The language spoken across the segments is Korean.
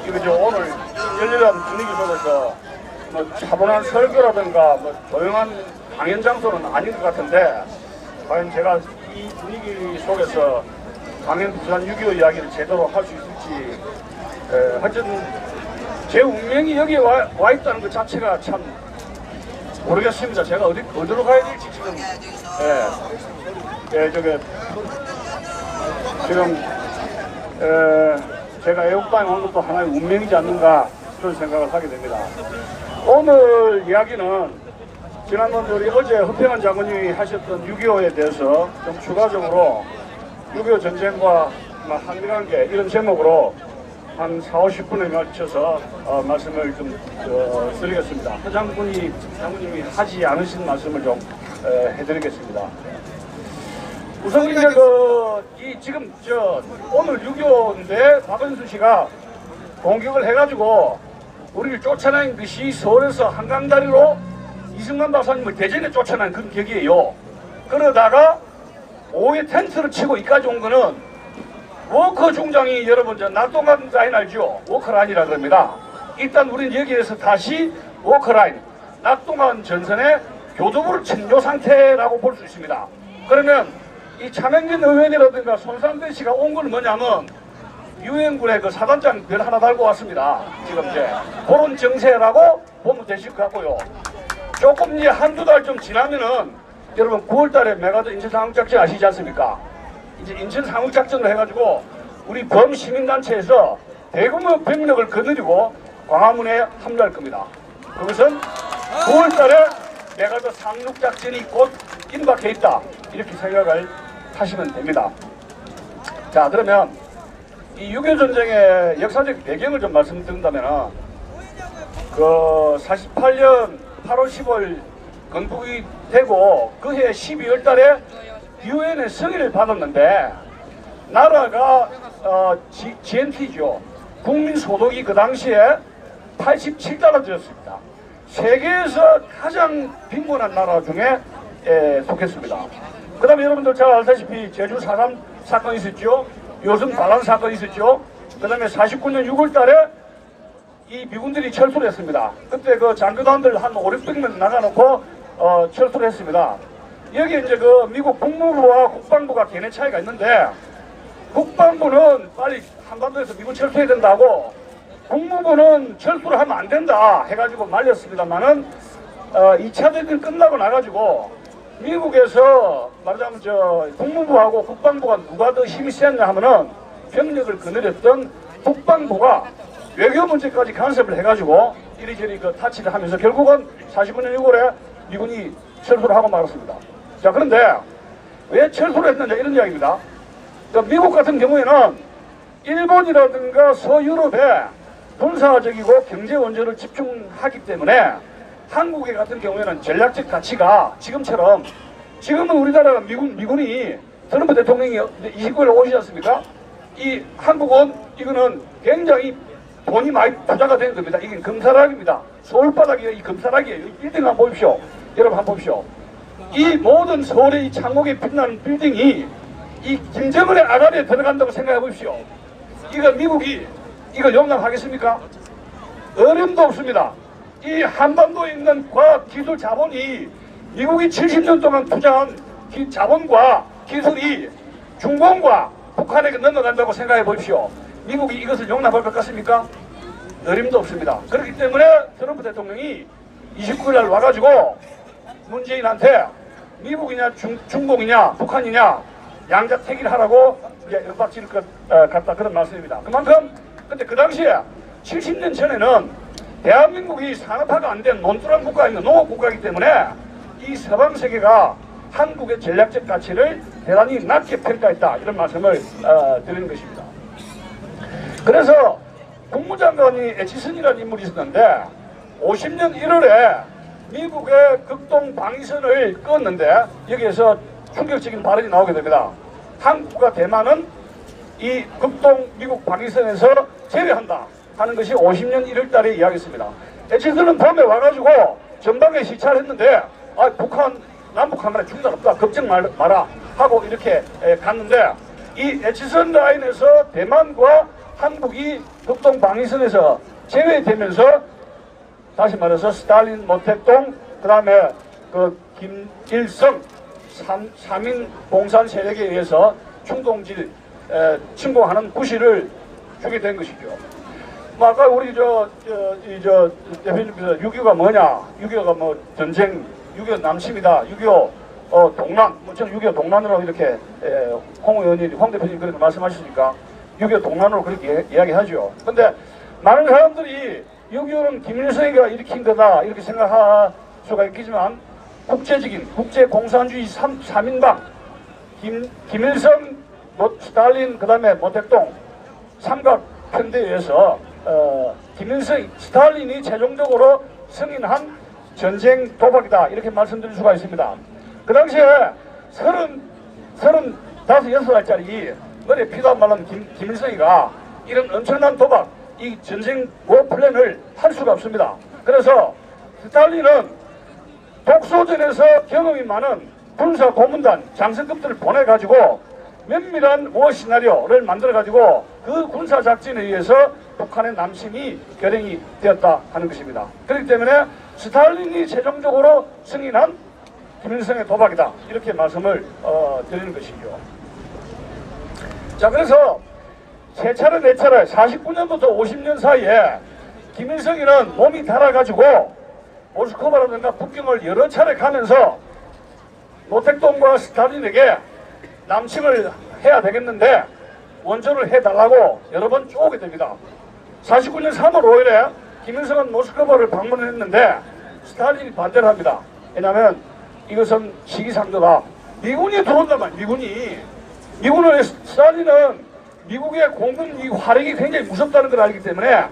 이거 저 오늘 열렬한 분위기 속에서 뭐 차분한 설교라든가 뭐 조용한 강연 장소는 아닌 것 같은데, 과연 제가 이 분위기 속에서 강연 부산 6.25 이야기를 제대로 할 수 있을지, 하여튼 제 운명이 여기에 와 있다는 것 자체가 참 모르겠습니다. 제가 어디로 가야 될지 지금, 지금 제가 애국당에 온 것도 하나의 운명이지 않는가 그런 생각을 하게 됩니다. 오늘 이야기는 지난번 우리 어제 허평한 장군님이 하셨던 6.25에 대해서 좀 추가적으로 6.25 전쟁과 한미관계 이런 제목으로 한 40-50분에 맞춰서 말씀을 좀 드리겠습니다. 허 장군님이 하지 않으신 말씀을 좀 해드리겠습니다. 우선 이제 지금 오늘 6.25인데 박은수 씨가 공격을 해가지고 우리를 쫓아낸 것이 서울에서 한강다리로 이승만 박사님을 대전에 쫓아낸 그런 격이에요. 그러다가 오후에 텐트를 치고 이까지 온 거는 워커 중장이 여러분 낙동강 라인 알죠? 워커라인이라 그럽니다. 일단 우리는 여기에서 다시 워커라인, 낙동강 전선의 교두부를 침뇨 상태라고 볼 수 있습니다. 그러면 이 차명진 의원이라든가 손상대 씨가 온 건 뭐냐면 유엔군의 그 사단장 별 하나 달고 왔습니다. 지금 이제 그런 정세라고 보면 되실 것 같고요. 조금 이제 한두 달 좀 지나면은 여러분 9월 달에 메가더 인천 상륙작전 아시지 않습니까? 이제 인천 상륙작전을 해가지고 우리 범시민단체에서 대규모 병력을 거느리고 광화문에 합류할 겁니다. 그것은 9월 달에 메가더 상륙작전이 곧 임박해 있다. 이렇게 생각을 하시면 됩니다. 자, 그러면 이 6.25 전쟁의 역사적 배경을 좀 말씀드린다면 그 48년 8월 10월 건국이 되고 그해 12월 달에 유엔의 승인을 받았는데 나라가 GNP죠. 국민소득이 그 당시에 87달러였습니다. 세계에서 가장 빈곤한 나라 중에 속했습니다. 그 다음에 여러분들 잘 알다시피 제주 4.3 사건이 있었죠. 요즘 반란 사건이 있었죠. 그 다음에 49년 6월 달에 이 미군들이 철수를 했습니다. 그때 그 장교단들 한 500~600명 나가놓고 철수를 했습니다. 여기 이제 그 미국 국무부와 국방부가 개념 차이가 있는데, 국방부는 빨리 한반도에서 미군 철수해야 된다고, 국무부는 철수를 하면 안 된다 해가지고 말렸습니다만은 2차 대전 끝나고 나가지고 미국에서 말하자면 국무부하고 국방부가 누가 더 힘이 세었냐 하면은 병력을 거느렸던 국방부가 외교 문제까지 간섭을 해가지고 이리저리 그 타치를 하면서 결국은 45년 6월에 미군이 철수를 하고 말았습니다. 자, 그런데 왜 철수를 했느냐 이런 이야기입니다. 미국 같은 경우에는 일본이라든가 서유럽에 군사적이고 경제 원조를 집중하기 때문에 한국 같은 경우에는 전략적 가치가 지금처럼, 지금은 우리나라가 미군이 트럼프 대통령이 29일에 오시지 않습니까? 이 한국은 이거는 굉장히 돈이 많이 부자가 된 겁니다. 이게 금사락입니다. 서울바닥이 이 금사락이에요. 이 빌딩 한번 보십시오. 여러분 한번 보십시오. 이 모든 서울의 이 창옥에 빛나는 빌딩이 이 김정은의 아가리에 들어간다고 생각해 보십시오. 이거 미국이 이걸 용납하겠습니까? 어림도 없습니다. 이 한반도에 있는 과학 기술 자본이 미국이 70년 동안 투자한 자본과 기술이 중공과 북한에게 넘어간다고 생각해 보십시오. 미국이 이것을 용납할 것 같습니까? 어림도 없습니다. 그렇기 때문에 트럼프 대통령이 29일 날 와가지고 문재인한테 미국이냐 중공이냐 북한이냐 양자택일 하라고 이제 윽박지를 것 같다, 그런 말씀입니다. 그만큼 근데 그 당시에 70년 전에는 대한민국이 산업화가 안 된 논두렁 국가이고 농업 국가이기 때문에 이 서방 세계가 한국의 전략적 가치를 대단히 낮게 평가했다, 이런 말씀을 드리는 것입니다. 그래서 국무장관이 에치슨이라는 인물이 있었는데 50년 1월에 미국의 극동 방위선을 껐는데 여기에서 충격적인 발언이 나오게 됩니다. 한국과 대만은 이 극동 미국 방위선에서 제외한다 하는 것이 50년 1월 달에 이야기했습니다. 에치슨은 밤에 와가지고 전방에 시찰을 했는데 북한 남북 한간에 중단 없다, 걱정 마라 하고 이렇게 갔는데, 이 에치슨 라인에서 대만과 한국이 극동 방위선에서 제외되면서 다시 말해서 스탈린, 모택동, 그 다음에 그 김일성 3인 공산 세력에 의해서 충동질 침공하는 구실을 주게 된 것이죠. 뭐 아까 우리 대표님께서 6.25가 뭐냐, 6.25가 뭐 전쟁, 6.25 남침이다, 6.25 동란, 뭐 저는 6.25 동란으로 이렇게 홍 의원님, 홍 대표님 그렇게 말씀하시니까 6.25 동란으로 그렇게 이야기하죠. 근데 많은 사람들이 6.25는 김일성이가 일으킨 거다 이렇게 생각할 수가 있겠지만 국제적인 국제공산주의 3인방 김일성, 스탈린, 그 다음에 모택동 삼각 편대에 의해서 김일성, 스탈린이 최종적으로 승인한 전쟁 도박이다 이렇게 말씀드릴 수가 있습니다. 그 당시에 35살짜리 머리에 피도 안 말른 김일성이가 이런 엄청난 도박, 이 전쟁 플랜을 할 수가 없습니다. 그래서 스탈린은 독소전에서 경험이 많은 군사 고문단 장성급들을 보내가지고 면밀한 워 시나리오를 만들어가지고 그 군사 작전에 의해서 북한의 남심이 결행이 되었다 하는 것입니다. 그렇기 때문에 스탈린이 최종적으로 승인한 김일성의 도박이다 이렇게 말씀을 드리는 것이죠. 자, 그래서 세 차례 네 차례 49년부터 50년 사이에 김일성이는 몸이 달아가지고 모스크바라든가 북경을 여러 차례 가면서 모택동과 스탈린에게 남침을 해야 되겠는데 원조를 해달라고 여러 번 쪼오게 됩니다. 49년 3월 5일에 김일성은 모스크바를 방문했는데 스탈린이 반대를 합니다. 왜냐하면 이것은 시기상조다. 미군이 들어온단 말이에요. 미군을 스탈린은 미국의 공군 이 화력이 굉장히 무섭다는 걸 알기 때문에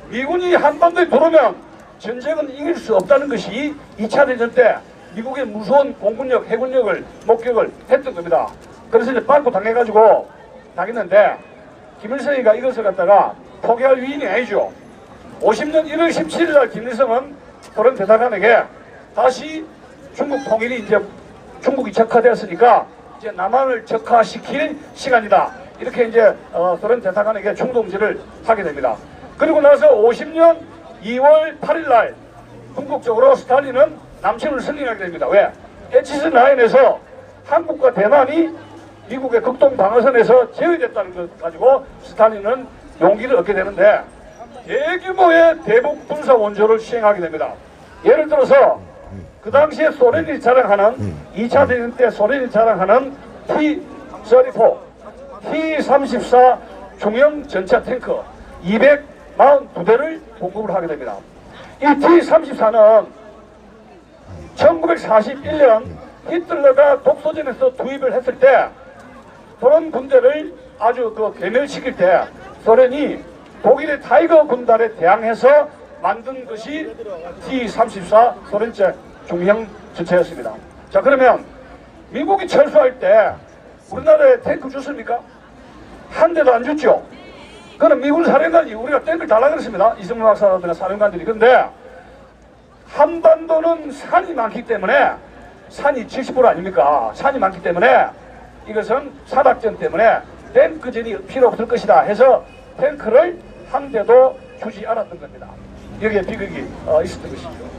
미군이 한반도에 들어오면 전쟁은 이길 수 없다는 것이 2차 대전 때 미국의 무서운 공군력, 해군력을 목격을 했던 겁니다. 그래서 이제 빨고 당했는데 김일성이가 이것을 갖다가 포기할 위인이 아니죠. 50년 1월 17일 날 김일성은 소련 대사관에게 다시 중국 통일이 이제 중국이 적화되었으니까 이제 남한을 적화시킬 시간이다. 이렇게 이제 소련 대사관에게 충동질을 하게 됩니다. 그리고 나서 50년 2월 8일 날 궁극적으로 스탈린은 남침을 승인하게 됩니다. 왜? 에치스 라인에서 한국과 대만이 미국의 극동 방어선에서 제외됐다는 것 가지고 스탈린은 용기를 얻게 되는데 대규모의 대북 군사 원조를 시행하게 됩니다. 예를 들어서 그 당시에 소련이 자랑하는 2차 대전 때 소련이 자랑하는 T-34, T-34 중형 전차 탱크 242대를 공급을 하게 됩니다. 이 T-34는 1941년 히틀러가 독소전에서 투입을 했을 때 소련 군대를 아주 괴멸시킬 때 소련이 독일의 타이거 군단에 대항해서 만든 것이 T-34 소련제 중형 전차였습니다. 자, 그러면 미국이 철수할 때 우리나라에 탱크 줬습니까? 한 대도 안 줬죠. 그럼 미군 사령관이 우리가 탱크를 달라고 그랬습니다. 이승만 박사라든가 사령관들이. 근데 한반도는 산이 많기 때문에 산이 70% 아닙니까? 산이 많기 때문에 이것은 사닥전 때문에 탱크전이 필요 없을 것이다 해서 탱크를 한 대도 주지 않았던 겁니다. 여기에 비극이 있었던 것이죠.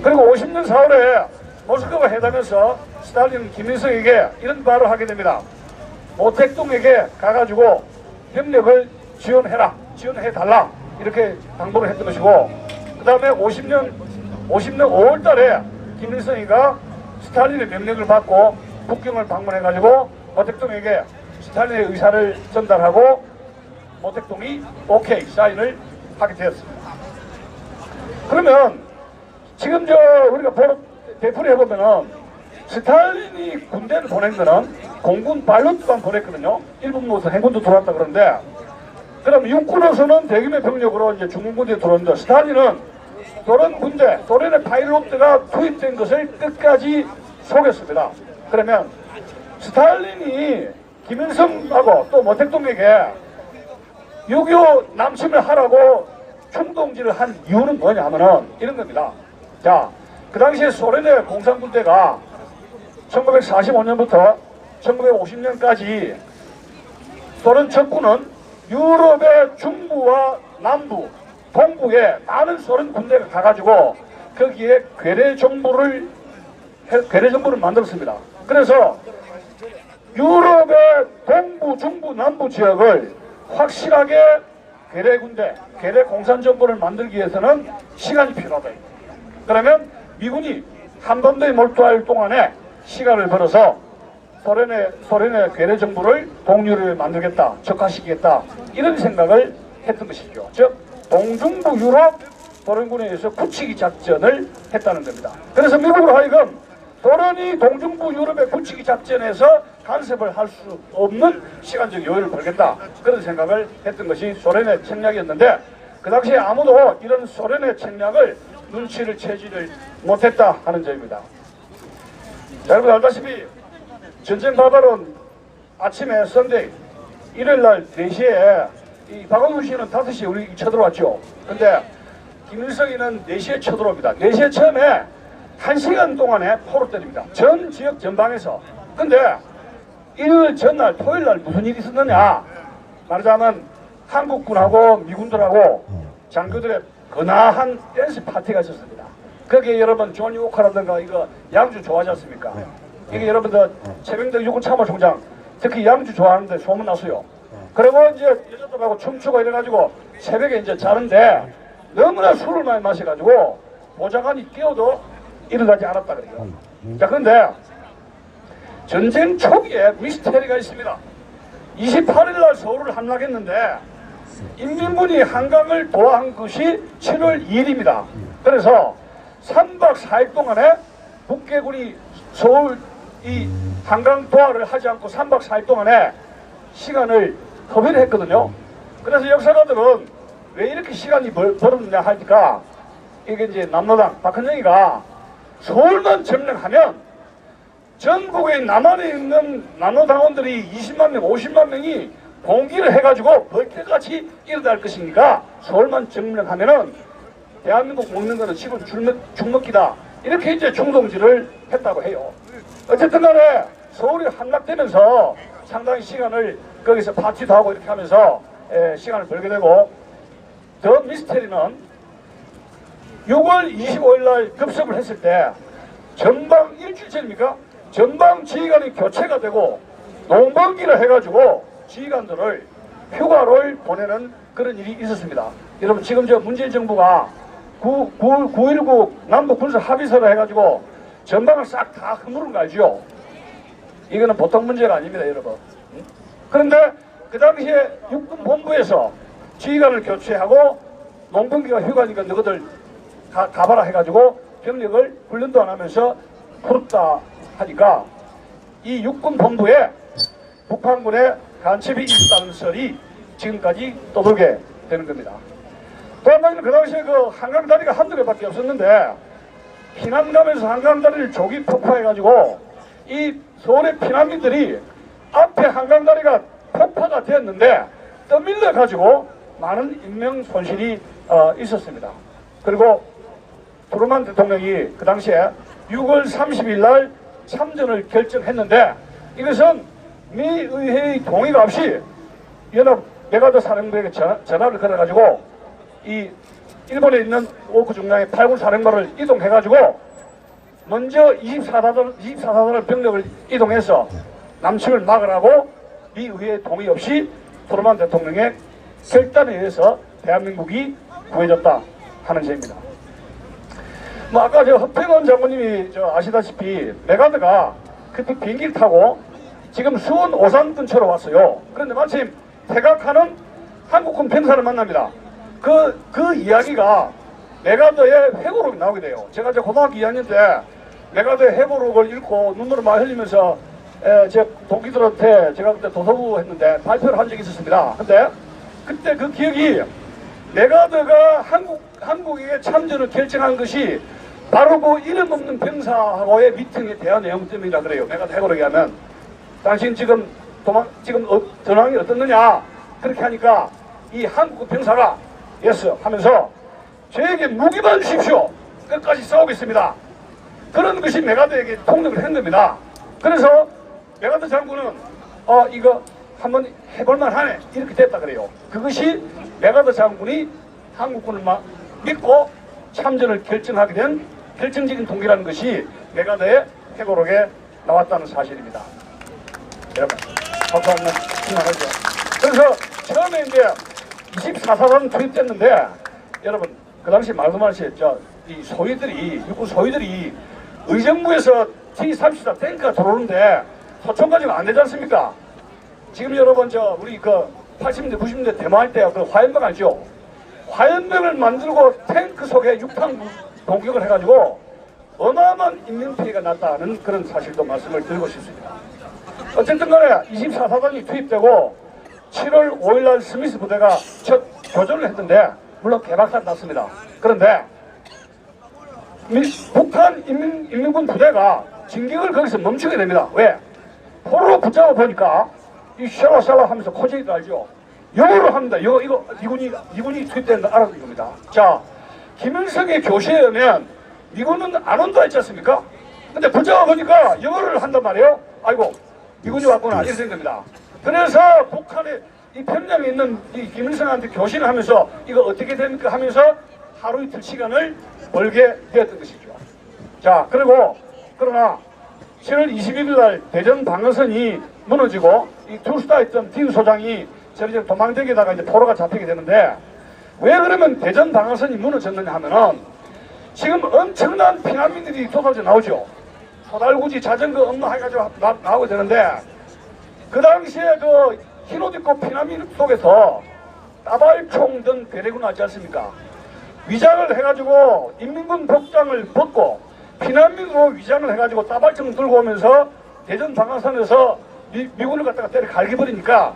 그리고 50년 4월에 모스크바 회담에서 스탈린은 김일성에게 이런 말을 하게 됩니다. 모택동에게 가가지고 병력을 지원해달라 이렇게 당부를 했던 것이고, 그 다음에 50년 5월 달에 김일성이가 스탈린의 명령을 받고 북경을 방문해가지고 모택동에게 스탈린의 의사를 전달하고 모택동이 오케이 사인을 하게 되었습니다. 그러면 지금 우리가 되풀이 해보면은 스탈린이 군대를 보낸 거는 공군 발로트만 보냈거든요. 일본으로서 해군도 들어왔다 그러는데, 그럼 육군으로서는 대규모 병력으로 이제 중공군대에 들어왔는데 스탈린은 소련 군대, 소련의 파일로트가 투입된 것을 끝까지 속였습니다. 그러면 스탈린이 김일성하고 또 모택동에게 6.25 남침을 하라고 충동질을 한 이유는 뭐냐 하면은 이런 겁니다. 자, 그 당시에 소련의 공산군대가 1945년부터 1950년까지 소련 적군은 유럽의 중부와 남부, 동부에 많은 소련 군대가 가가지고 거기에 괴뢰 정부를 만들었습니다. 그래서 유럽의 동부, 중부, 남부 지역을 확실하게 괴뢰 군대, 괴뢰 공산 정부를 만들기 위해서는 시간이 필요하다. 그러면 미군이 한반도에 몰두할 동안에 시간을 벌어서 소련의 괴뢰 정부를 동유럽에 만들겠다, 적화시키겠다, 이런 생각을 했던 것이죠. 즉 동중부 유럽 소련군에 의해서 굳히기 작전을 했다는 겁니다. 그래서 미국으로 하여금 소련이 동중부 유럽의 굳히기 작전에서 간섭을 할 수 없는 시간적 여유를 벌겠다, 그런 생각을 했던 것이 소련의 책략이었는데, 그 당시에 아무도 이런 소련의 책략을 눈치를 채지를 못했다 하는 점입니다. 자, 여러분 알다시피 전쟁 발발은 아침에 선데이 일요일날 4시에 이 박원순 씨는 5시에 우리 쳐들어왔죠. 근데 김일성이는 4시에 쳐들어옵니다. 4시에 처음에 1시간 동안에 포를 때립니다. 전 지역 전방에서. 근데 일요일 전날 토요일날 무슨 일이 있었느냐, 말하자면 한국군하고 미군들하고 장교들의 근화한 댄스 파티가 있었습니다. 거기에 여러분 존 요카라든가 이거 양주 좋아하지 않습니까? 이게 여러분들 최병덕 육군참모총장 특히 양주 좋아하는데 소문났어요. 그리고 이제 여자들하고 춤추고 이래가지고 새벽에 이제 자는데 너무나 술을 많이 마셔가지고 보좌관이 깨어도 일어나지 않았다 그래요. 자, 그런데 전쟁 초기에 미스테리가 있습니다. 28일날 서울을 함락했는데 인민군이 한강을 도하한 것이 7월 2일입니다. 그래서 3박 4일 동안에 북계군이 서울 이 한강 도하를 하지 않고 3박 4일 동안에 시간을 허비를 했거든요. 그래서 역사가들은 왜 이렇게 시간이 벌었느냐 하니까, 이게 이제 남로당 박헌영이가 서울만 점령하면 전국의 남한에 있는 남로당원들이 20만 명, 50만 명이 봉기를 해가지고 벌떼같이 일어날 것이니까 서울만 점령하면은 대한민국 먹는 거는 지금 죽먹기다, 이렇게 이제 중동지를 했다고 해요. 어쨌든 간에 서울이 함락되면서 상당히 시간을 거기서 파티도 하고 이렇게 하면서 시간을 벌게 되고, 더 미스테리는 6월 25일 날 급습을 했을 때 전방 일주일 전입니까? 전방 지휘관이 교체가 되고 농번기를 해가지고 지휘관들을 휴가를 보내는 그런 일이 있었습니다. 여러분 지금 저 문재인 정부가 9.19 남북 군사 합의서를 해가지고 전방을 싹 다 허무른 거 알죠? 이거는 보통 문제가 아닙니다, 여러분. 그런데 그 당시에 육군본부에서 지휘관을 교체하고 농번기가 휴가니까 너희들 가봐라 해가지고 병력을 훈련도 안 하면서 풀었다 하니까 이 육군본부에 북한군의 간첩이 있다는 설이 지금까지 떠돌게 되는 겁니다. 또 한 가지는 그 당시에 그 한강다리가 한두 개밖에 없었는데 피난 가면서 한강다리를 조기 폭파해가지고 이 서울의 피난민들이 앞에 한강다리가 폭파가 되었는데 떠밀려가지고 많은 인명 손실이 있었습니다. 그리고 트루만 대통령이 그 당시에 6월 30일 날 참전을 결정했는데 이것은 미 의회의 동의가 없이 연합 메가더 사령부에게 전화를 걸어가지고 이 일본에 있는 오크 중량의 8군 사령부를 이동해가지고 먼저 24사단을 병력을 이동해서 남침을 막으라고 미 의회의 동의 없이 트루만 대통령의 결단에 의해서 대한민국이 구해졌다 하는 점입니다. 뭐 아까 저 허평원 장군님이 아시다시피 메가더가 그때 비행기를 타고 지금 수원 오산 근처로 왔어요. 그런데 마침 태각하는 한국군 병사를 만납니다. 그 이야기가 메가더의 회고록이 나오게 돼요. 제가 이제 고등학교 2학년 때 메가더의 회고록을 읽고 눈물을 많이 흘리면서 제 동기들한테 제가 그때 도서부 했는데 발표를 한 적이 있었습니다. 근데 그때 그 기억이 메가더가 한국에게 참전을 결정한 것이 바로 그 이름 없는 병사하고의 미팅에 대한 내용 때문이라 그래요. 메가더 회고록에 하면 당신 지금 전황이 어떻느냐 그렇게 하니까 이 한국 병사가 예스 하면서 저에게 무기만 주십시오. 끝까지 싸우겠습니다. 그런 것이 메가더에게 통역을 한 겁니다. 그래서 메가더 장군은 이거 한번 해볼만 하네 이렇게 됐다 그래요. 그것이 메가더 장군이 한국군을 믿고 참전을 결정하게 된 결정적인 동기라는 것이 메가더의 회고록에 나왔다는 사실입니다. 여러분 박수 한번 치만하죠. 그래서 처음에 이제 24사단 투입됐는데 여러분 그 당시 말도 마시죠. 이 소위들이 육군 소위들이 의정부에서 T-34 탱크가 들어오는데 소총 가지고 안 되지 않습니까? 지금 여러분 우리 그 80년대 90년대 대마할 때 그 화염병 알죠? 화염병을 만들고 탱크 속에 육탄 공격을 해가지고 어마어마한 인명피해가 났다는 그런 사실도 말씀을 드리고 싶습니다. 어쨌든 간에 24사단이 투입되고 7월 5일날 스미스 부대가 첫 교전을 했는데 물론 개박살 났습니다. 그런데 북한 인민군 부대가 진격을 거기서 멈추게 됩니다. 왜? 포로로 붙잡아 보니까 이 샬라샬라 하면서 코제이도 알죠? 영어로 합니다. 이거 미군이 투입된 거 알아둔 겁니다. 자, 김일성의 교시에 의하면 미군은 안 온다 했지 않습니까? 근데 붙잡아 보니까 영어를 한단 말이에요. 아이고 미군이 왔구나 이렇게 된 겁니다. 그래서 북한의 이 평양에 있는 이 김일성한테 교신을 하면서 이거 어떻게 됩니까 하면서 하루 이틀 시간을 벌게 되었던 것이죠. 자, 그러나 7월 21일 날 대전 방어선이 무너지고 이 투스타 있던 팀 소장이 저리 도망대기다가 이제 포로가 잡히게 되는데 왜 그러면 대전 방어선이 무너졌느냐 하면은 지금 엄청난 피난민들이 쏟아져 나오죠. 소달구지 자전거 엄마 해가지고 나오게 되는데 그 당시에 그 흰옷 입고 피난민 속에서 따발총 등 괴뢰군 하지 않습니까? 위장을 해가지고 인민군 복장을 벗고 피난민으로 위장을 해가지고 따발총 들고 오면서 대전 방어선에서 미군을 갖다가 때려 갈겨버리니까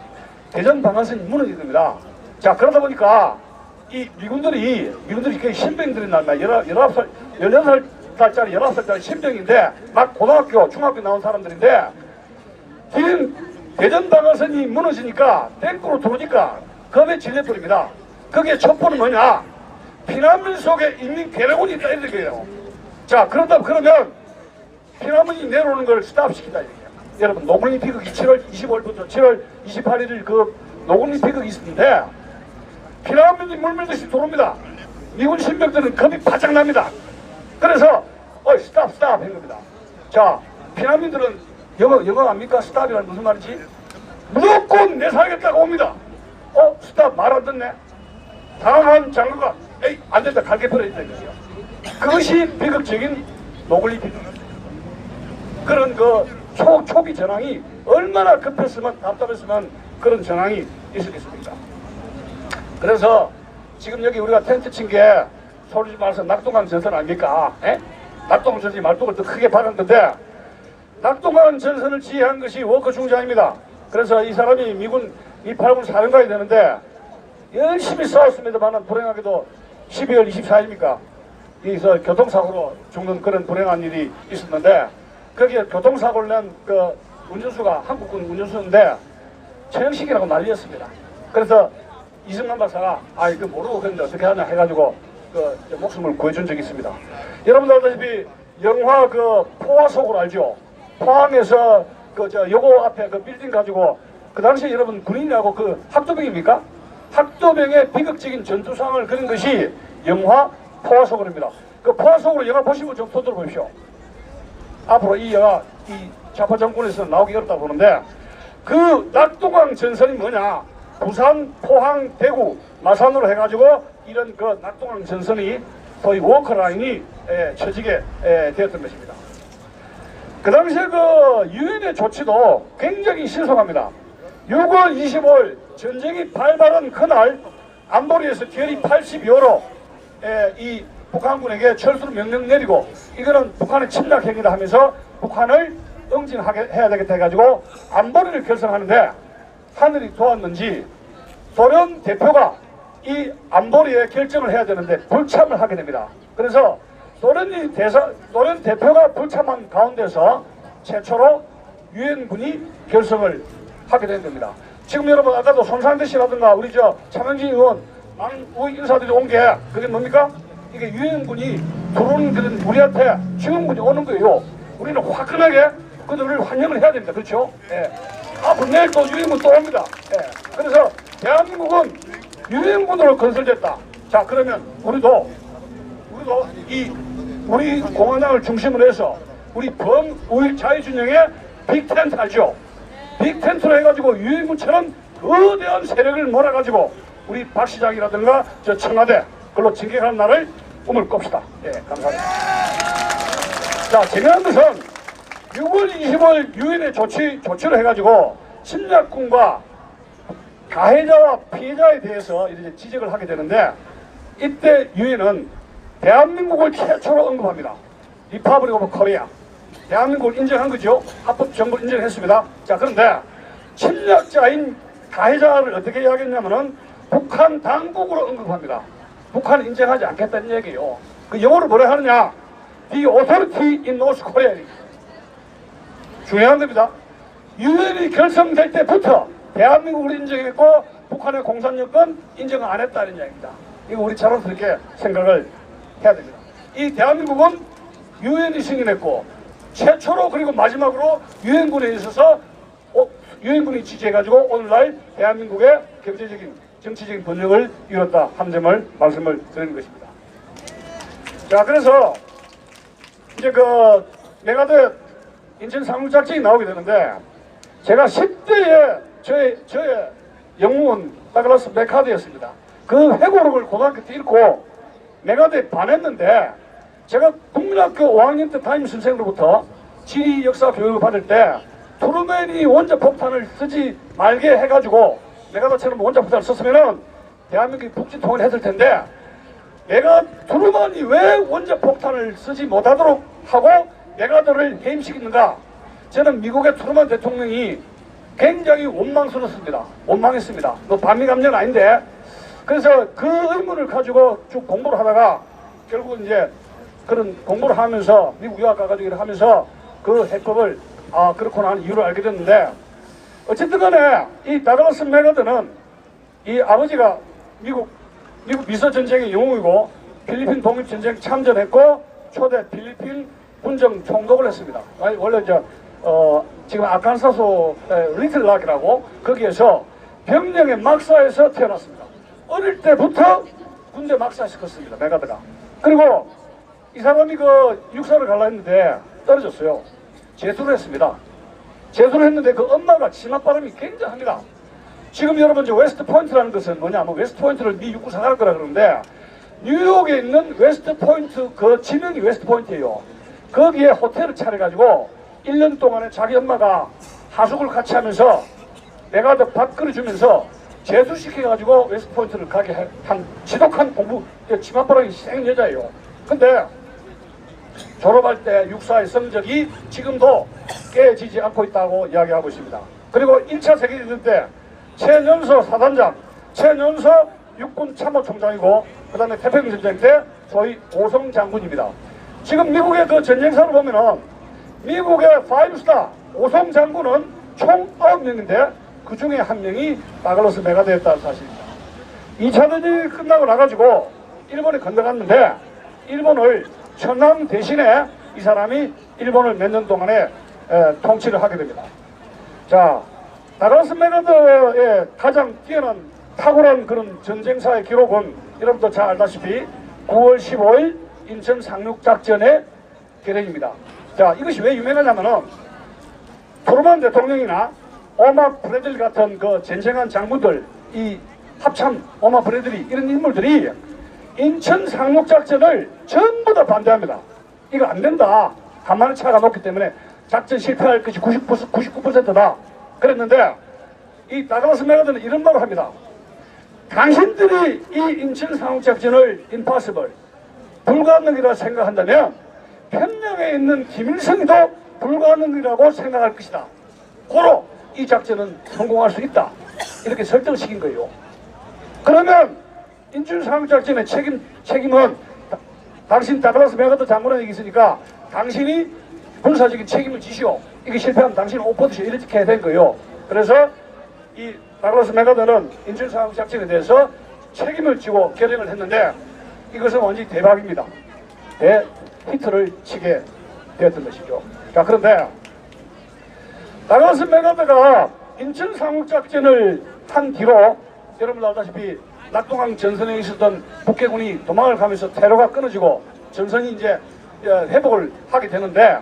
대전 방어선이 무너지게 됩니다. 자, 그러다 보니까 이 미군들이 그 신병들이 날마 16살짜리 신병인데 막 고등학교, 중학교 나온 사람들인데 지금 대전 방어선이 무너지니까 탱크로 들어오니까 겁에 질려버립니다. 거기에 첩보는 뭐냐? 피난민 속에 인민 괴뢰군이 있다 이런 거예요. 자, 그러면 피난민이 내려오는 걸 스탑시키다 이렇게요. 여러분 노블리 피극이 7월 25일부터 7월 28일 그 노블리 피극이 있었는데 피난민이 물밀듯이 들어옵니다. 미군 신병들은 겁이 바짝 납니다. 그래서 스탑 한 겁니다. 자, 피난민들은 영어 압니까? 스탑이란 무슨 말이지? 무조건 내 살겠다고 옵니다. 스탑 말 안 듣네. 당한 장교가 안 된다 갈게 버려야 된다. 그것이 비극적인 노블리 비극. 그런 그 초기 전황이 얼마나 급했으면 답답했으면 그런 전황이 있었겠습니까? 그래서 지금 여기 우리가 텐트 친 게 솔직히 말해서 낙동강 전선 아닙니까? 낙동강 전선이 말뚝을 더 크게 박은 건데 낙동강 전선을 지휘한 것이 워커 중장입니다. 그래서 이 사람이 미군 289군 사령관이 되는데 열심히 싸웠습니다만 불행하게도 12월 24일입니까? 여기서 교통사고로 죽는 그런 불행한 일이 있었는데 거기에 교통사고를 낸 그 운전수가 한국군 운전수인데 처형식이라고 난리였습니다. 그래서 이승만 박사가 이거 모르고 그런데 어떻게 하냐 해가지고 그 목숨을 구해준 적이 있습니다. 여러분들 알다시피 영화 그 포화속으로 알죠? 포항에서 요거 앞에 그 빌딩 가지고 그 당시에 여러분 군인이라고 그 학도병입니까? 학도병의 비극적인 전투상을 그린 것이 영화 포화속으로입니다. 그 포화속으로 영화 보시면 좀 손들어 보십시오. 앞으로 이 영화 이 좌파 정권에서 나오기 어렵다고 보는데 그 낙동강 전선이 뭐냐? 부산, 포항, 대구, 마산으로 해가지고 이런 그 낙동강 전선이 소위 워커라인이 처지게 되었던 것입니다. 그 당시에 그 유엔의 조치도 굉장히 신속합니다. 6월 25일 전쟁이 발발한 그날 안보리에서 결의 82호로 이 북한군에게 철수를 명령 내리고 이거는 북한의 침략 행위다 하면서 북한을 응징하게 해야 되겠다 해가지고 안보리를 결성하는데 하늘이 도왔는지 소련 대표가 이 안보리에 결정을 해야 되는데 불참을 하게 됩니다. 그래서 소련 대표가 불참한 가운데서 최초로 유엔군이 결성을 하게 된 겁니다. 지금 여러분 아까도 손상대 씨라든가 우리 차명진 의원 우리 인사들이 온 게 그게 뭡니까? 이게 유엔군이 들어오는 그런 우리한테 지원군이 오는 거예요. 우리는 화끈하게 그들을 환영을 해야 됩니다. 그렇죠? 예. 앞으로 내일 또 유엔군 또 옵니다. 예. 그래서 대한민국은 유엔군으로 건설됐다. 자, 그러면 우리도 우리 공화당을 중심으로 해서 우리 범우익 자유진영의 빅텐트 알죠? 빅텐트로 해가지고 유엔군처럼 거대한 세력을 몰아가지고 우리 박 시장이라든가 저 청와대 그걸로 진격하는 날을 꿈을 꿉시다. 예, 감사합니다. 자, 중요한 것은 6월 20일 유엔의 조치를 해가지고 침략군과 가해자와 피해자에 대해서 이제 지적을 하게 되는데, 이때 유엔은 대한민국을 최초로 언급합니다. 리퍼블릭 오브 코리아. 대한민국을 인정한 거죠. 합법 정부를 인정했습니다. 자, 그런데 침략자인 가해자를 어떻게 이야기했냐면은 북한 당국으로 언급합니다. 북한을 인정하지 않겠다는 얘기예요. 그 영어로 뭐라 하느냐? The authority in North Korea. 중요한 겁니다. 유엔이 결성될 때부터 대한민국을 인정했고 북한의 공산여권 인정을 안 했다는 이야기입니다. 이거 우리 자연스럽게 생각을 해야 됩니다. 이 대한민국은 유엔이 승인했고 최초로 그리고 마지막으로 유엔군에 있어서 유엔군이 지지해가지고 오늘날 대한민국의 경제적인 정치적인 번영을 이뤘다 한 점을 말씀을 드리는 것입니다. 자, 그래서 이제 그 메가드 인천 상륙작전이 나오게 되는데, 제가 10대에 저의 영웅은 다글라스 맥카드였습니다. 그 회고록을 고등학교 때 읽고 메가드에 반했는데, 제가 국민학교 5학년 때 담임 선생으로부터 지리 역사 교육을 받을 때 트루맨이 원자폭탄을 쓰지 말게 해가지고 메가드처럼 원자폭탄을 썼으면은 대한민국이 북진통일 했을 텐데, 내가 트루먼이 왜 원자폭탄을 쓰지 못하도록 하고 메가드를 해임시키는가? 저는 미국의 트루먼 대통령이 굉장히 원망스럽습니다. 원망했습니다. 뭐 반미감정은 아닌데. 그래서 그 의문을 가지고 쭉 공부를 하다가 결국 이제 그런 공부를 하면서 미국 유학 가가지고 일을 하면서 그 해법을 그렇구나 하는 이유를 알게 됐는데, 어쨌든 간에 이 다글라스 메가드는 이 아버지가 미국 미서전쟁의 영웅이고 필리핀 독립전쟁 참전했고 초대 필리핀 군정 총독을 했습니다. 원래 지금 아칸사스 리틀락이라고 거기에서 병령의 막사에서 태어났습니다. 어릴 때부터 군대 막사 시켰습니다. 메가드가. 그리고 이 사람이 그 육사를 가려 했는데 떨어졌어요. 재수를 했습니다. 재수를 했는데 그 엄마가 치맛바람이 굉장합니다. 지금 여러분 이제 웨스트 포인트라는 것은 뭐냐면, 웨스트 포인트를 미 육구 사갈 거라 그러는데, 뉴욕에 있는 웨스트 포인트 그 지명이 웨스트 포인트예요. 거기에 호텔을 차려가지고 1년 동안에 자기 엄마가 하숙을 같이 하면서 메가드 밥 끓여주면서 재수시켜가지고 웨스트 포인트를 가게 한 지독한 공부, 치맛바람이 생 여자예요. 근데 졸업할 때 육사의 성적이 지금도 깨지지 않고 있다고 이야기하고 있습니다. 그리고 1차 세계대전 때 최연소 사단장, 최연소 육군 참모총장이고, 그 다음에 태평양전쟁 때 소위 오성 장군입니다. 지금 미국의 그 전쟁사를 보면은 미국의 5스타 오성 장군은 총 9명인데 그 중에 한 명이 다글라스 메가드였다는 사실입니다. 2차 대전이 끝나고 나가지고 일본에 건너갔는데, 일본을 천황 대신에 이 사람이 일본을 몇 년 동안에 통치를 하게 됩니다. 자, 다글라스 메가드의 가장 뛰어난 탁월한 그런 전쟁사의 기록은 여러분도 잘 알다시피 9월 15일 인천 상륙작전의 결행입니다. 자, 이것이 왜 유명하냐면은 트루먼 대통령이나 오마 브래들리 같은 그 전쟁한 장군들, 이 합참 오마 브래들리 이런 인물들이 인천 상륙작전을 전부 다 반대합니다. 이거 안 된다. 간만에 차가 높기 때문에 작전 실패할 것이 99%다. 그랬는데 이 다글라스 메가드는 이런 말을 합니다. 당신들이 이 인천 상륙작전을 impossible, 불가능이라 생각한다면 평양에 있는 김일성이도 불가능이라고 생각할 것이다. 고로 이 작전은 성공할 수 있다. 이렇게 설정을 시킨 거예요. 그러면 인천 상륙작전의 책임은 당신 다글라스 메가드 장군에게 있으니까 당신이 군사적인 책임을 지시오. 이게 실패하면 당신은 오퍼드시오. 이렇게 해야 된 거예요. 그래서 이 다글라스 메가드는 인천 상륙작전에 대해서 책임을 지고 결행을 했는데, 이것은 완전히 대박입니다. 히트를 치게 되었던 것이죠. 자, 그런데 다글라스 메가드가 인천 상륙작전을 한 뒤로 여러분들 알다시피 낙동강 전선에 있었던 북해군이 도망을 가면서 퇴로가 끊어지고 전선이 이제 회복을 하게 되는데,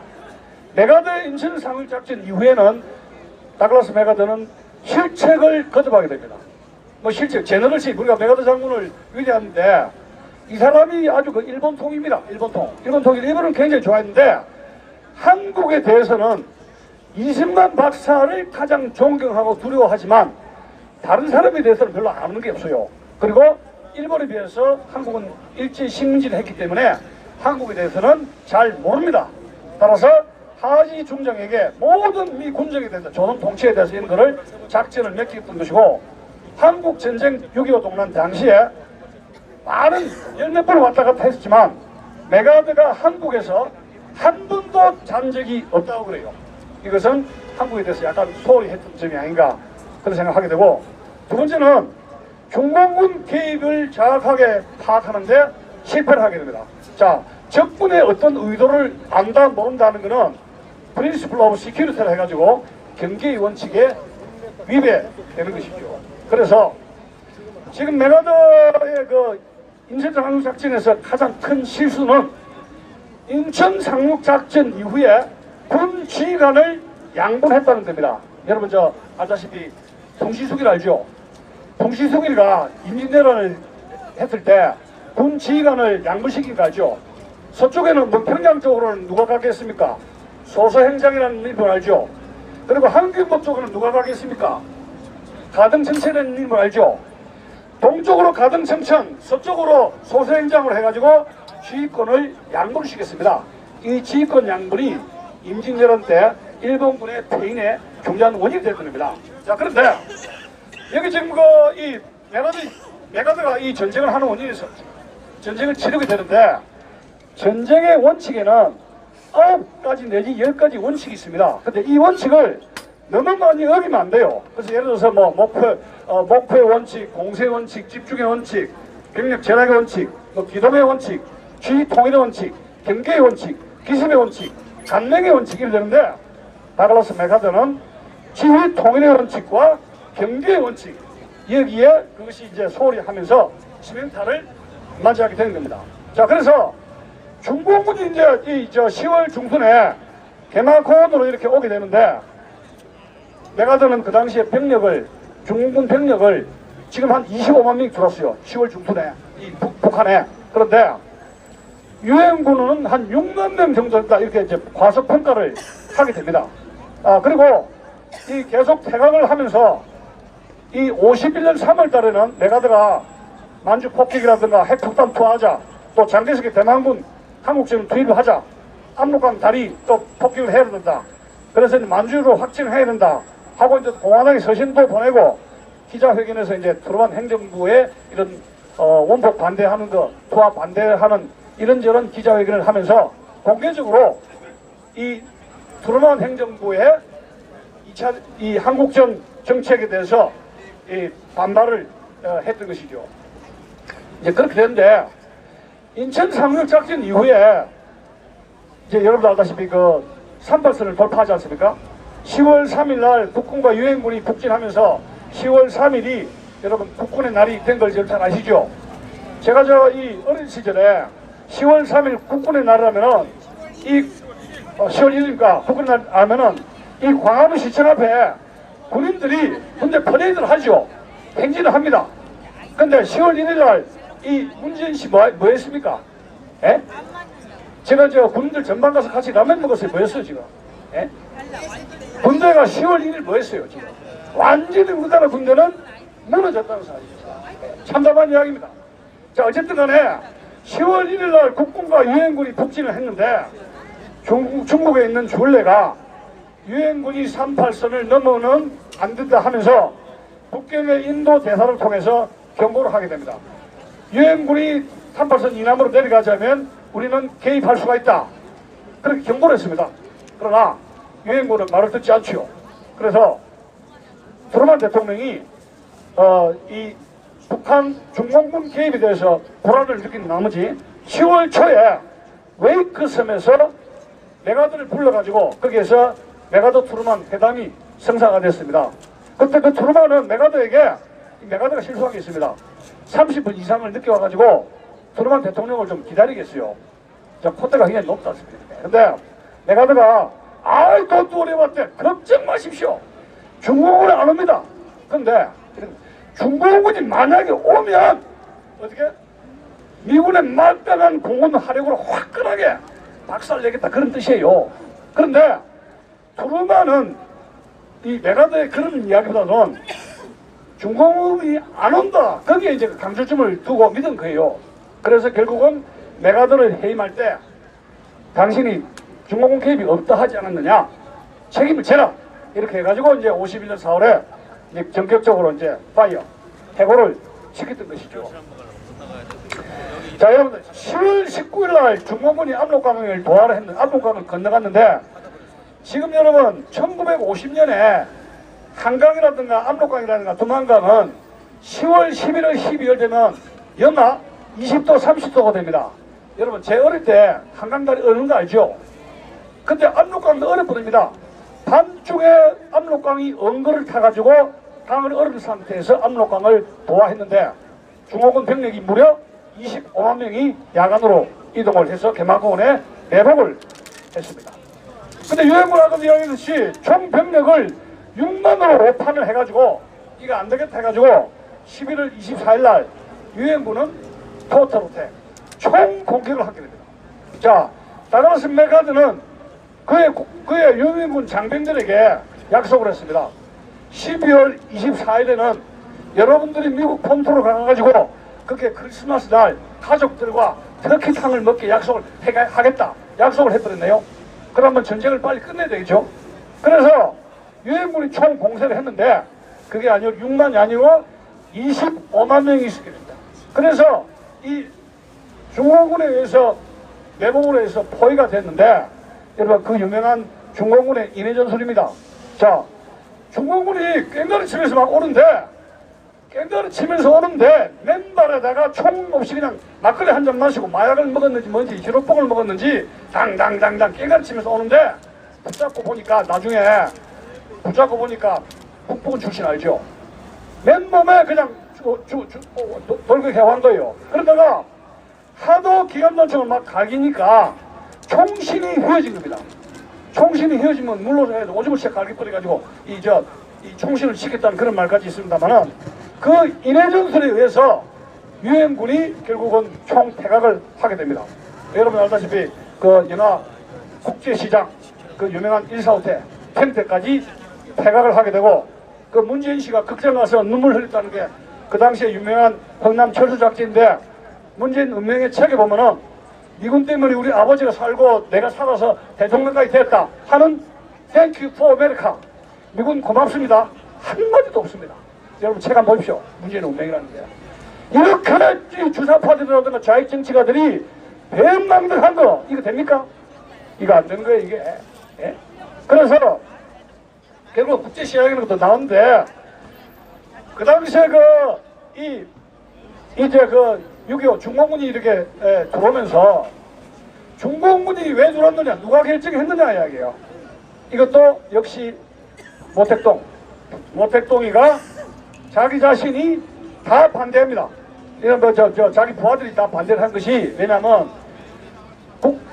메가더 인천 상륙작전 이후에는 다글라스 메가더는 실책을 거듭하게 됩니다. 뭐 실책, 제너럴시, 우리가 메가더 장군을 위대하는데 이 사람이 아주 그 일본통입니다. 일본은 굉장히 좋아했는데 한국에 대해서는 이승만 박사를 가장 존경하고 두려워하지만 다른 사람에 대해서는 별로 아는 게 없어요. 그리고 일본에 비해서 한국은 일제 식민지를 했기 때문에 한국에 대해서는 잘 모릅니다. 따라서 하지 중장에게 모든 미 군정에 대해서, 조선 통치에 대해서 이런 거를 작전을 맡겼던 것이고, 한국 전쟁 6.25 동란 당시에 많은 열몇 번 왔다 갔다 했지만 메가더가 한국에서 한 번도 잔 적이 없다고 그래요. 이것은 한국에 대해서 약간 소홀히 했던 점이 아닌가 그런 생각하게 되고, 두 번째는 중공군 개입을 정확하게 파악하는데 실패를 하게 됩니다. 자, 적군의 어떤 의도를 안다 모른다는 것은 프린시플 오브 시큐리티를 해가지고 경계의 원칙에 위배되는 것이죠. 그래서 지금 메가더의 그 인천 상륙작전에서 가장 큰 실수는 인천 상륙작전 이후에 군 지휘관을 양분했다는 겁니다. 여러분 저 알다시피 동시수길 알죠? 동시수길가 임진왜란을 했을 때 군 지휘관을 양분시킨 거 알죠? 서쪽에는 뭐 평양 쪽으로는 누가 가겠습니까? 소서행장이라는 인물 알죠? 그리고 한균목 쪽으로는 누가 가겠습니까? 가등청천이라는 인물 알죠? 동쪽으로 가등청천, 서쪽으로 소서행장으로 해가지고 지휘권을 양분시켰습니다. 이 지휘권 양분이 임진왜란 때 일본군의 패인의 중요한 원인이 됐던 겁니다. 자, 그런데 여기 지금 이 메가더가 이 전쟁을 하는 원인이 있었죠. 전쟁을 치르게 되는데 전쟁의 원칙에는 9가지 내지 10가지 원칙이 있습니다. 근데 이 원칙을 너무 많이 어기면 안 돼요. 그래서 예를 들어서 뭐 목표의 원칙, 공세의 원칙, 집중의 원칙, 병력 전략의 원칙, 뭐 기동의 원칙, 지휘 통일의 원칙, 경계의 원칙, 기습의 원칙, 간맹의 원칙이 되는데, 다글라스 메가더는 지휘 통일의 원칙과 경계의 원칙, 여기에 그것이 이제 소홀히 하면서 치명타를 맞이하게 되는 겁니다. 자, 그래서 중공군이 이제 10월 중순에 개마고원으로 이렇게 오게 되는데, 메가더는 그 당시에 중공군 병력을 지금 한 25만 명이 들었어요. 10월 중순에 이 북한에. 그런데 유엔군은 한 6만 명 정도다 이렇게 이제 과소평가를 하게 됩니다. 그리고 이 계속 퇴각을 하면서 이 51년 3월 달에는 메가더가 만주 폭격이라든가 핵폭탄 투하하자, 또 장개석의 대만군 한국전을 투입을 하자, 압록강 다리 또 폭격을 해야 된다. 그래서 이제 만주로 확진을 해야 된다 하고 이제 공화당에 서신도 보내고 기자회견에서 이제 트루만 행정부의 이런 원폭 반대하는 거, 투하 반대하는 이런저런 기자회견을 하면서 공개적으로 이 트루만 행정부의 2차 이 한국전 정책에 대해서 이 반발을 했던 것이죠. 이제 그렇게 되는데 인천 상륙작전 이후에 이제 여러분들 알다시피 그 38선을 돌파하지 않습니까? 10월 3일 날 국군과 유엔군이 북진하면서 10월 3일이 여러분 국군의 날이 된 걸 잘 아시죠? 제가 이 어린 시절에 10월 3일 국군의 날이라면은 10월 1일입니까? 국군의 날 하면은 이 광화문 시청 앞에 군인들이 군대 퍼레이드를 하죠. 행진을 합니다. 근데 10월 1일 날 이 문재인 씨 뭐 했습니까? 예? 제가 군인들 전방 가서 같이 라면 먹었어요. 뭐 했어요 지금? 예? 군대가 10월 1일 뭐 했어요 지금? 완전히 우리나라 군대는 무너졌다는 사실입니다. 참담한 이야기입니다. 자, 어쨌든 간에 10월 1일 날 국군과 유엔군이 북진을 했는데 중국에 있는 줄레가 유엔군이 38선을 넘어는 안 된다 하면서 북경의 인도 대사를 통해서 경고를 하게 됩니다. 유엔군이 38선 이남으로 내려가자면 우리는 개입할 수가 있다. 그렇게 경고를 했습니다. 그러나 유엔군은 말을 듣지 않지요. 그래서 트루만 대통령이 이 북한 중공군 개입에 대해서 불안을 느낀 나머지 10월 초에 웨이크 섬에서 메가더를 불러가지고 거기에서 메가더 트루만 회담이 성사가 됐습니다. 그때 그 트루만은 메가더에게, 메가더가 실수한 게 있습니다. 30분 이상을 늦게 와가지고 트루만 대통령을 좀 기다리겠어요. 콧대가 굉장히 높다 않습니까? 근데 메가더가 아이 돈도 오래 왔대. 걱정 마십시오. 중공군이 안 옵니다. 근데 중공군이 만약에 오면 어떻게? 미군의 말단한 공군 화력으로 화끈하게 박살내겠다 그런 뜻이에요. 그런데 트루만은 이 메가더의 그런 이야기보다는 중공군이 안 온다. 거기에 이제 강조점을 두고 믿은 거예요. 그래서 결국은 메가더를 해임할 때 당신이 중공군 개입이 없다 하지 않았느냐, 책임을 져라, 이렇게 해가지고 이제 51년 4월에 이제 전격적으로 이제 파이어 해고를 시켰던 것이죠. 자, 여러분들 10월 19일 날 중공군이 압록강을 도하를 했는데, 압록강을 건너갔는데, 지금 여러분 1950년에 한강이라든가 압록강이라든가 두만강은 10월, 11월, 12월 되면 영하 20도, 30도가 됩니다. 여러분 제 어릴 때 한강다리 어는 거 알죠? 근데 압록강도 얼어버립니다. 밤중에 압록강이 언거를 타가지고 강을 얼은 상태에서 압록강을 도하했는데 중공군 병력이 무려 25만 명이 야간으로 이동을 해서 개마고원에 매복을 했습니다. 근데 유엔군하고도 이야기했듯이 총 병력을 6만으로 오판을 해가지고 이거 안 되겠다 해가지고 11월 24일 날 유엔군은 토탈 어택 총 공격을 하게 됩니다. 자, 다그라스 메가드는 그의 유엔군 장병들에게 약속을 했습니다. 12월 24일에는 여러분들이 미국 본토로 가가지고 그렇게 크리스마스 날 가족들과 터키탕을 먹게 약속을 하겠다. 약속을 해버렸네요. 그러면 전쟁을 빨리 끝내야 되겠죠. 그래서 유엔군이 총 공세를 했는데 그게 아니고 6만이 아니고 25만 명이 있었습니다. 그래서 이 중공군에 의해서 매복으로 해서 포위가 됐는데 여러분 그 유명한 중공군의 인해전술입니다. 자, 중공군이 깽가리 치면서 막 오는데 깽가리 치면서 오는데 맨발에다가 총 없이 그냥 막걸리 한 잔 마시고 마약을 먹었는지 뭔지 히로뽕을 먹었는지 당당당당 깽가리 치면서 오는데 붙잡고 보니까 나중에 북부군 출신 알죠? 맨몸에 그냥 돌격해온 거예요. 그러다가 하도 기관단총을 막 갈기니까 총신이 휘어진 겁니다. 총신이 휘어지면 물론 오줌을 씩 갈기 뿌려가지고 이 총신을 시켰다는 그런 말까지 있습니다만은 그 인해전술에 의해서 유엔군이 결국은 총패각을 하게 됩니다. 여러분 알다시피 그 연화 국제시장 그 유명한 145태 팽태까지 패각을 하게 되고 그 문재인 씨가 극장 가서 눈물 흘렸다는 게 그 당시에 유명한 흥남 철수작전인데 문재인 운명의 책에 보면은 미군 때문에 우리 아버지가 살고 내가 살아서 대통령까지 됐다 하는 Thank you for America 미군 고맙습니다 한마디도 없습니다. 여러분 책 한번 보십시오. 문재인 운명이라는 게 이렇게 주사파들이라든가 좌익 정치가들이 배은망덕한 거 이거 됩니까? 이거 안 되는 거예요 이게. 예? 그래서 결국 국제시장이라는 것도 나오는데 그 당시에 이제 6.25 중공군이 이렇게 들어오면서 중공군이 왜 들어왔느냐 누가 결정했느냐 이야기예요. 이것도 역시 모택동이가 자기 자신이 다 반대합니다. 이런 자기 부하들이 다 반대를 한 것이 왜냐하면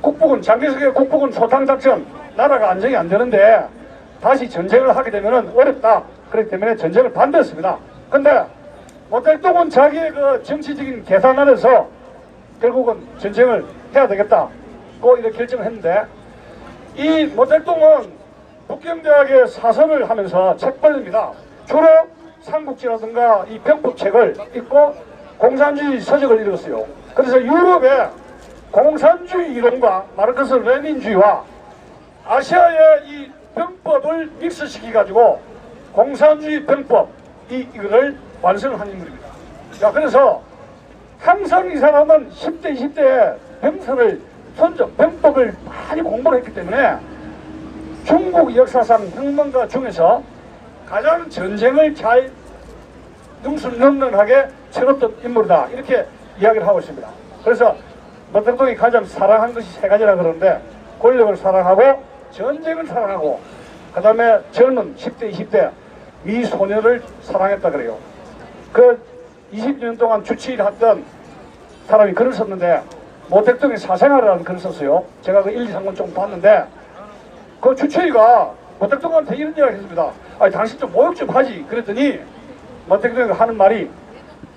국부군 장개석의 국부군 소탕작전 나라가 안정이 안 되는데 다시 전쟁을 하게 되면 어렵다. 그렇기 때문에 전쟁을 반대했습니다. 근데 모택동은 자기의 그 정치적인 계산 안에서 결국은 전쟁을 해야 되겠다고 이렇게 결정을 했는데 이 모택동은 북경대학에 사설을 하면서 책벌입니다. 주로 삼국지라든가 이 병법책을 읽고 공산주의 서적을 읽었어요. 그래서 유럽의 공산주의 이론과 마르크스 레닌주의와 아시아의 이 병법을 믹스시켜가지고 공산주의 병법 이거를 완성을 한 인물입니다. 자, 그래서 항상 이 사람은 10대, 20대에 병법을 많이 공부를 했기 때문에 중국 역사상 혁명가 중에서 가장 전쟁을 잘 능수능란하게 치렀던 인물이다. 이렇게 이야기를 하고 있습니다. 그래서 모택동이 가장 사랑한 것이 세 가지라 그러는데 권력을 사랑하고 전쟁을 사랑하고 그 다음에 젊은 10대, 20대 미소녀를 사랑했다 그래요. 그 20년 동안 주치의를 했던 사람이 글을 썼는데 모택동의 사생활이라는 글을 썼어요. 제가 그 1, 2, 3권 좀 봤는데 그 주치의가 모택동한테 이런 이야기 했습니다. 아니 당신 좀 모욕 좀 하지. 그랬더니 모택동이가 하는 말이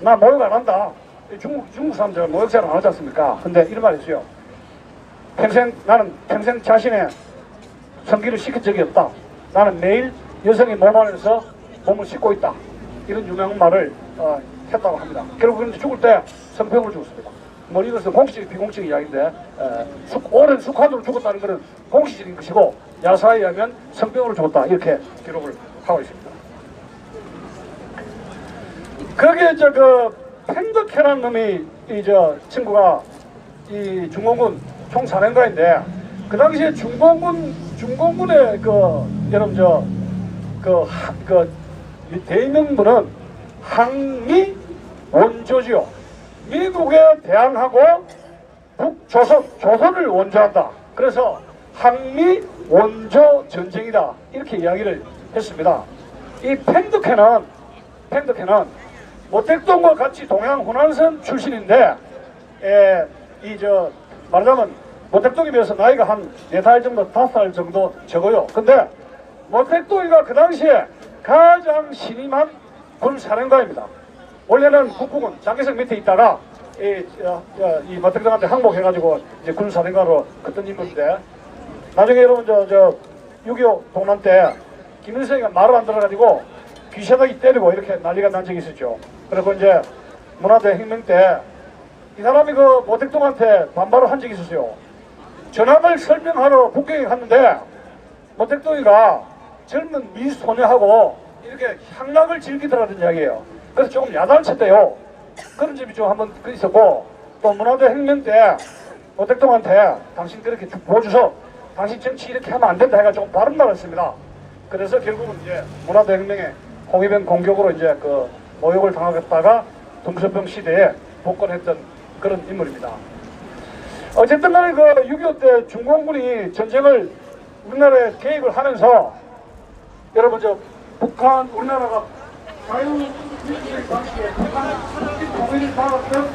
나 모욕 안 한다. 중국 사람들은 모욕 잘 안 하지 않습니까? 근데 이런 말 했어요. 나는 평생 자신의 성기를 시킨 적이 없다. 나는 매일 여성의 몸 안에서 몸을 씻고 있다. 이런 유명한 말을 했다고 합니다. 결국 죽을 때 성병으로 죽었습니다. 뭐 이것은 공식적 비공식 이야기인데 오랜 숙화도로 죽었다는 것은 공식적인 것이고 야사에 의하면 성병으로 죽었다 이렇게 기록을 하고 있습니다. 거기에 그 팽덕회라는 놈이 친구가 이 중공군 총사령관인데 그 당시에 중공군의 여러분 대명분은 항미 원조지요. 미국에 대항하고 조선을 원조한다. 그래서 항미 원조 전쟁이다. 이렇게 이야기를 했습니다. 이 팽덕회는 모택동과 같이 동양 호남선 출신인데 말하자면 모택동에 비해서 나이가 한 4살 정도 5살 정도 적어요. 근데 모택동이가 그 당시에 가장 신임한 군사령관입니다. 원래는 국부군 장개석 밑에 있다가 이 모택동한테 항복해가지고 이제 군사령관으로 컸던 인물인데 나중에 여러분 6.25 동란 때 김일성이가 말을 안 들어가지고 귀셔나기 때리고 이렇게 난리가 난 적이 있었죠. 그리고 이제 문화대 혁명 때 이 사람이 그 모택동한테 반발을 한 적이 있었어요. 전함을 설명하러 북경에 갔는데 모택동이가 젊은 미소녀하고 이렇게 향락을 즐기더라는 이야기예요. 그래서 조금 야단을 쳤대요. 그런 점이 좀 한번 있었고 또 문화대 혁명 때 모택동한테 당신 그렇게 보여줘서 당신 정치 이렇게 하면 안 된다 해가지고 바른 말을 했습니다. 그래서 결국은 이제 문화대 혁명에 홍위병 공격으로 이제 그 모욕을 당하겠다가 동서병 시대에 복권했던 그런 인물입니다. 어쨌든 간에 그 6.25 때 중공군이 전쟁을 우리나라에 개입을 하면서 여러분 북한 우리나라가 자유민주주의 방식의 북한 통일을 받았던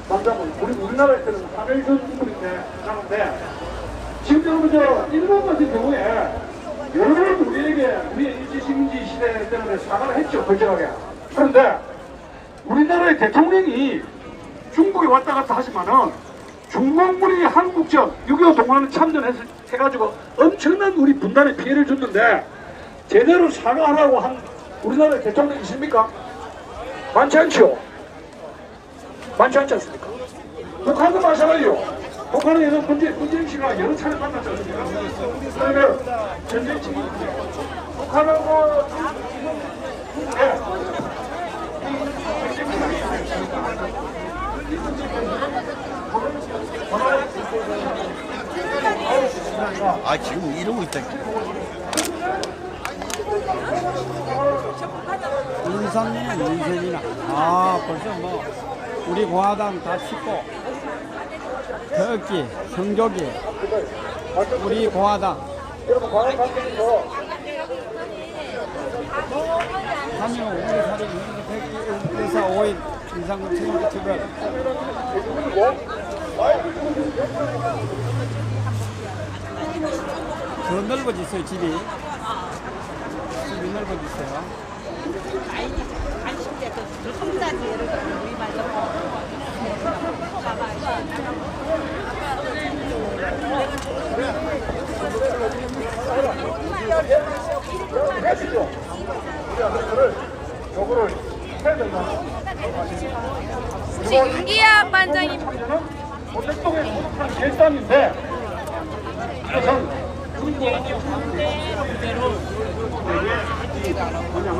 남자분 우리나라에 때는 한일전 인물인데 하는데 지금 여러분 일본 같은 경우에 여러 번 우리에게 우리의 일제식민지 시대 때문에 사과를 했죠. 솔직하게. 그런데 우리나라의 대통령이 중국에 왔다 갔다 하지만은 중공군이 한국전 6.25 동란에 참전해가지고 엄청난 우리 분단에 피해를 줬는데 제대로 사과하라고 한 우리나라의 대통령이 있습니까? 많지 않죠? 많지 않지 않습니까? 북한도 마찬가지요. 북한은 여러 문재인 씨가 여러 차례 만났지 않습니까? 그러면 전쟁 측이 북한하고 지금 이러고 있다. 인선이나 벌써 뭐 우리 공화당 다 찍고 더욱기 성적이 우리 공화당 참여 우리 사례 104 5일 인상금 책임자 처벌 더 넓어졌어요. 집이 넓어졌어요. 혹시 윤기아 반장님 모택동에 소속한 결단인데 뭐냐면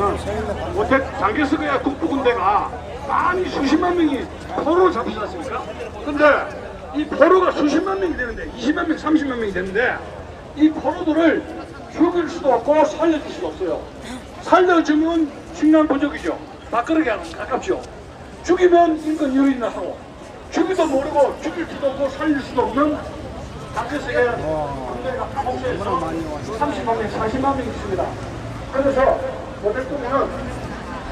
모택 장개석의 국부군대가 많이 수십만 명이 포로로 잡히지 않습니까? 근데 이 포로가 수십만 명이 되는데 20만 명, 30만 명이 되는데 이 포로들을 죽일 수도 없고 살려줄 수도 없어요. 살려주면 식량 부족이죠. 밥그릇에 가깝죠. 죽이면 인권 유린나 하고 죽이도 모르고 죽일 수도 없고 살릴 수도 없는 장개석의 군대가 감옥에 30만 명, 40만 명 있습니다. 그래서 대통령은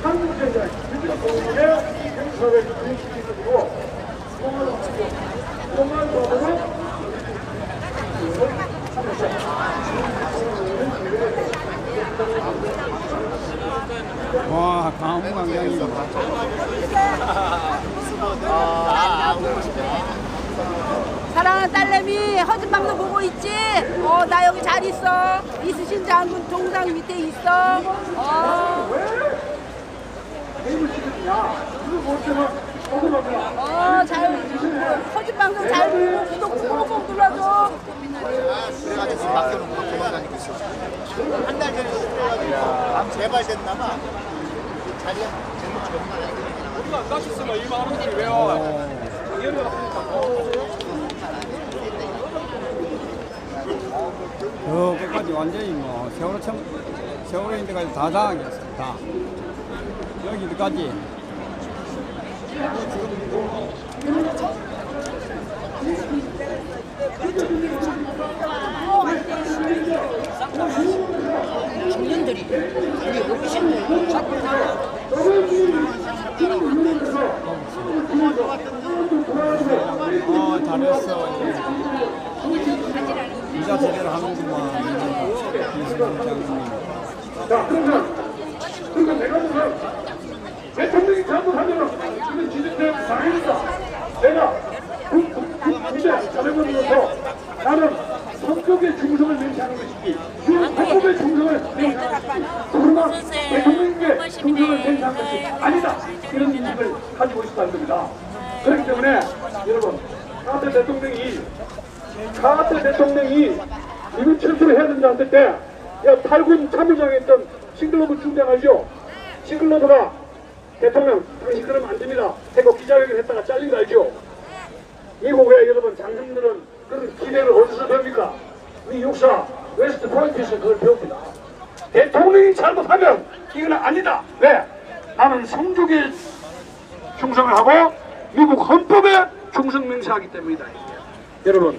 한국전쟁 민주공화국의 행사를 진행시키고 공안법으로 와, 강원광장이다. 사랑하는 딸내미 허준방송 보고 있지? 나 여기 잘 있어. 이수신 장군 동상 밑에 있어. 잘 허준방송 잘 보고 구독 꾹꾹 눌러줘. 그래가지고 지금 맡겨놓고 도망다니고 있어. 한 달 전에 시켜가지고 밤 재발됐나봐. 자리야 제목 저 끝까지 완전히 뭐 세월호인데까지 다 당하겠어. 다. 여기까지. 청년들이 우리 어르신들 자꾸 잘했어. 인사 제대로 하는구만. 자, 그러면 내가 보면 대통령이 잘못하면 지금 지지대 당했다. 내가 이제 잘해보면서 나는 성격의 중성을 맹세하는 것이지 헌법의 중성을 맹세하는 것이지 그러나 대통령의 중성을 맹세하는 것이 아니다. 이런 인식을 가지고 있었다는 겁니다. 그렇기 때문에 여러분 카트 대통령이 미군 철수를 해야 된다 할 때 탈군 참모장에 있던 싱글러브 중장 알죠? 싱글러브가 대통령 당신 그러면 안 됩니다 하고 기자회견 했다가 잘린 거 알죠? 미국의 여러분 장군들은 그런 기대를 어디서 배웁니까? 이 역사 웨스트 포인트에서 그걸 배웁니다. 대통령이 잘못하면 이건 아니다. 왜? 나는 성적에 충성을 하고 미국 헌법에 충성 맹세하기 때문이다. 여러분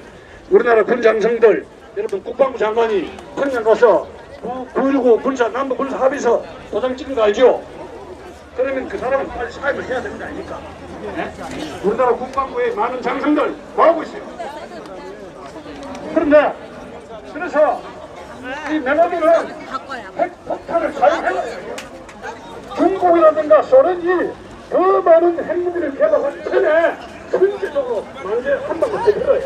우리나라 군 장성들 여러분 국방부 장관이 평양 가서 9.19 군사 남북 군사 합의서 도장 찍은 거 알죠? 그러면 그 사람은 빨리 사임을 해야 되는 거 아닙니까? 네? 우리나라 국방부의 많은 장성들 뭐하고 있어요? 그런데 그래서 이 메모리는 핵폭탄을 사용해요. 중국이라든가 소련이 더 많은 핵무기를 개발한 전에 전체적으로 만세 한 방을 때려요.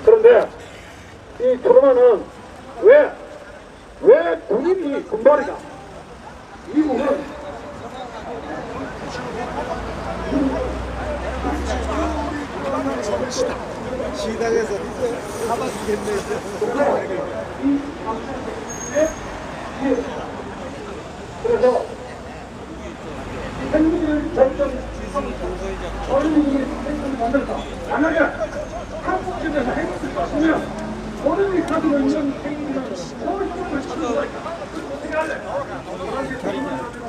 그런데 이 트루먼은 왜 군인이 군발이다? 미국은 시당에서 사바시겠네. 그래서 핵무기를 점점 소련이 핵무기를 만들었다. 만약에 한국 측에서 핵무기를 쐈으면 소련이 가지고 있는 핵무기는 소련을 찾는다. 어떻게 할래?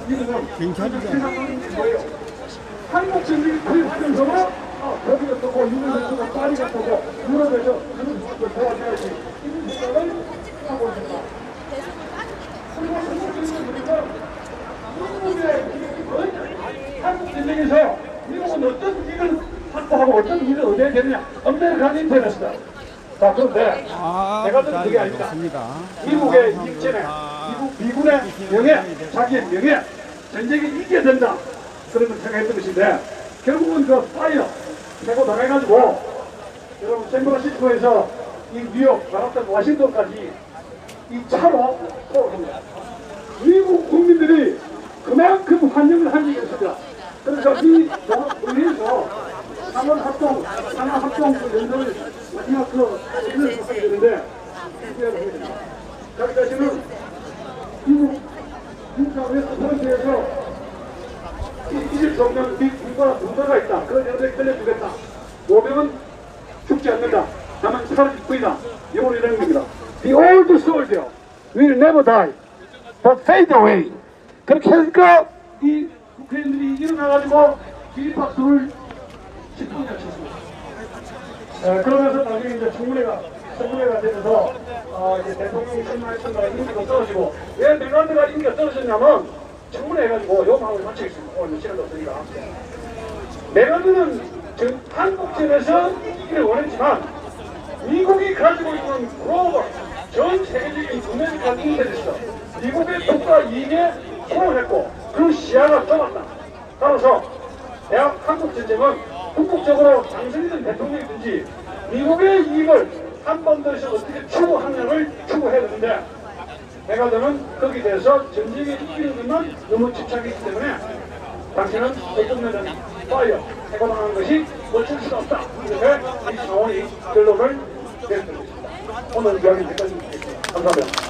미국은 경찰이잖아. 한국 전쟁이 투입하면서 거기가 뜨고 유럽에서 뜨고 파리가 뜨고 유럽에서 그런 걸 도와줘야지 이런 생각을 하고 있습니다. 한국 전쟁에서 미국은 어떤 길을 확보하고 어떤 길을 얻어야 되느냐 엄밀한 인터넷이다. 자 그런데 내가 듣는 그게 아닙니다. 좋습니다. 미국의 입전에 미군의 명예, 자기의 명예, 전쟁에 이겨야 된다. 그런 걸 생각했던 것인데 결국은 그 파이어 세고 나가가지고 여러분 샌프란시스코에서 이 뉴욕, 만하탄, 워싱턴까지 이 차로 통합니다. 미국 국민들이 그만큼 환영을 한 적이 있습니다. 그래서 이 의회에서 상원합동 연설을 마지막 그 연설을 하게 되는데 자기 자신은 미국 웨스트 포인트에서 이질 수 없는 미군과 군사가 있다. 그런 연설에 끌려주겠다. 5명은 죽지 않는다. 다만 사라질 뿐이다. 이걸 이라는 겁니다. The old soldier will never die, but fade away. 그렇게 하니까 이 국회의원들이 일어나가지고 길박수를 10분이나 쳤습니다. 그러면서 나중에 이제 청문회가 되면서 이제 대통령이 선망했던 인기도 떨어지고 왜 메가드가 인기가 떨어졌냐면 청문회해가지고 요 마음을 마치겠습니다. 오늘 시간도 없으니까. 메가드는 한국전에서 이기를 원했지만 미국이 가지고 있는 글로벌 전 세계적인 군대적인 인터넷에서 미국의 국가 이익에 소홀했고 그 시야가 좁았다. 따라서 대학 한국전쟁은 궁극적으로 당선이든 대통령이든지 미국의 이익을 한 번 더 어떻게 추구하느냐를 추구해야 되는데 메가드는 거기에 대해서 전쟁에 이기는 것만 너무 집착했기 때문에 당신은 어떤 면은 파이어 해고당한 것이 멈출 수가 없다. 이렇게 이 상황이 결론을 내렸습니다. 오늘 이야기 여기까지 듣겠습니다. 감사합니다.